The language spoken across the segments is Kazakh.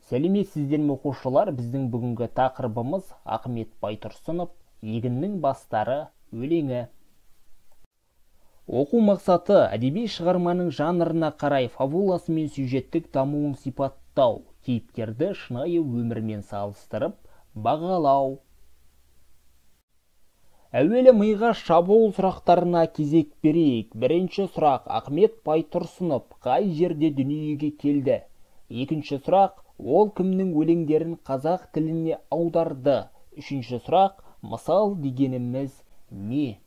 Сәлеметсіздер ме оқушылар, біздің бүгінгі тақырыбымыз Ахмет Байтұрсынов «Егіннің бастары» өлеңі. Оқу мақсаты әдеби шығарманың жанрына қарай фабуласы мен сюжеттік дамуын сипаттау, кейіпкерді шынайы өмірмен салыстырып, бағалау. Әуелі миға шабуыл сұрақтарына кезек берейік. Бірінші сұрақ: Ахмет Байтұрсынов қай жерде дүниеге келді? Екінші сұрақ: ол кімнің өлеңдерін қазақ тіліне аударды? Үшінші сұрақ: мысал дегеніміз не?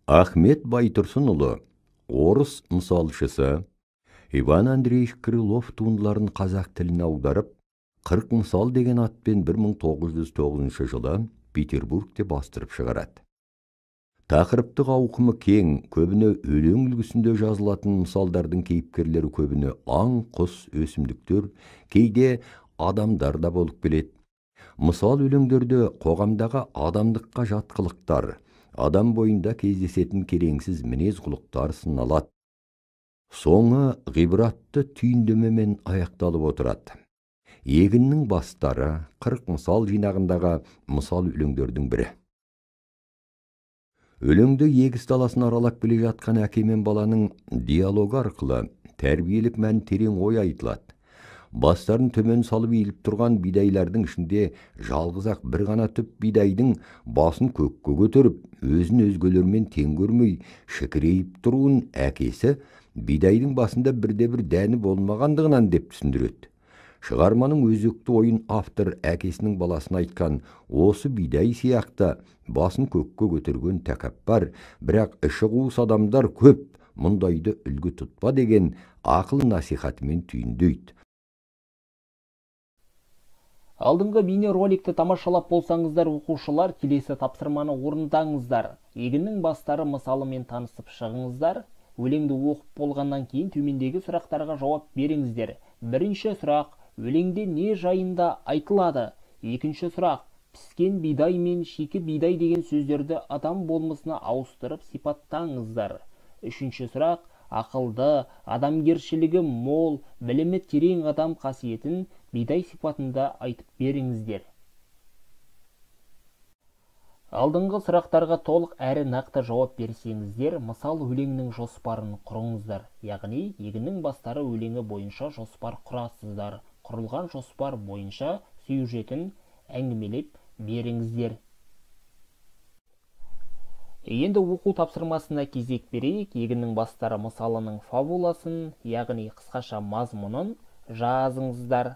Ахмет Байтұрсынұлы орыс мысалшысы. Иван Андреевич Крылов туындыларын қазақ тіліне аударып, 40 мысал деген атпен 1909 жылы Петербургте бастырып шығарады. Тақырыптық ауқымы кең, көбіне өлең үлгісінде жазылатын мысалдардың кейіпкерлері көбіне аң, құс, өсімдіктер, кейде адамдар да болып келеді. Мысал өлеңдерде қоғамдағы адамдыққа жат қылықтар, адам бойында кездесетін кереңсіз мінез құлықтар сыналады. Соңы ғибратты түйіндемемен аяқталып отырады. Егіннің бастары 40 мысал жинағындағы мысал өлеңдердің бірі. Өлеңде егіс даласын аралап келе жатқан әке мен баланың диалогы арқылы тәрбиелік мән терең ой айтылады. Бастарын төмен салып иіліп тұрған бидайлардың ішінде жалғыз-ақ бір ғана түп бидайдың басын көкке көтеріп, өзін өзгелермен тең көрмей шікірейіп тұруын әкесі бидайдың басында бірде-бір дәні болмағандығынан деп түсіндіреді. Шығарманың өзекті ойын автор әкесінің баласына айтқан осы бидай сияқты басын көкке көтерген тәкаппар, бірақ іші қуыс адамдар көп, мұндайды үлгі тұтпа деген ақыл насихатымен түйіндейді. Алдыңғы бейне роликті тамашалап болсаңыздар, оқушылар, келесі тапсырманы орындаңыздар. Егіннің бастары мысалымен танысып шығыңыздар. Өлеңді оқып болғаннан кейін төмендегі сұрақтарға жауап беріңіздер. Бірінші сұрақ: өлеңде не жайында айтылады? Екінші сұрақ: піскен бидай мен шикі бидай деген сөздерді адам болмысына ауыстырып сипаттаңыздар. Үшінші сұрақ: ақылды, адамгершілігі мол, білімі терең адам қасиетін бидай сипатында айтып беріңіздер. Алдыңғы сұрақтарға толық әрі нақты жауап берсеңіздер, мысал өлеңнің жоспарын құрыңыздар. Яғни, егіннің бастары өлеңі бойынша жоспар құрасыздар. Құрылған жоспар бойынша сюжетін әңгімелеп беріңіздер. Енді оқу тапсырмасына кезек берейік. Егіннің бастары мысалының фабуласын, яғни қысқаша мазмұнын жазыңыздар.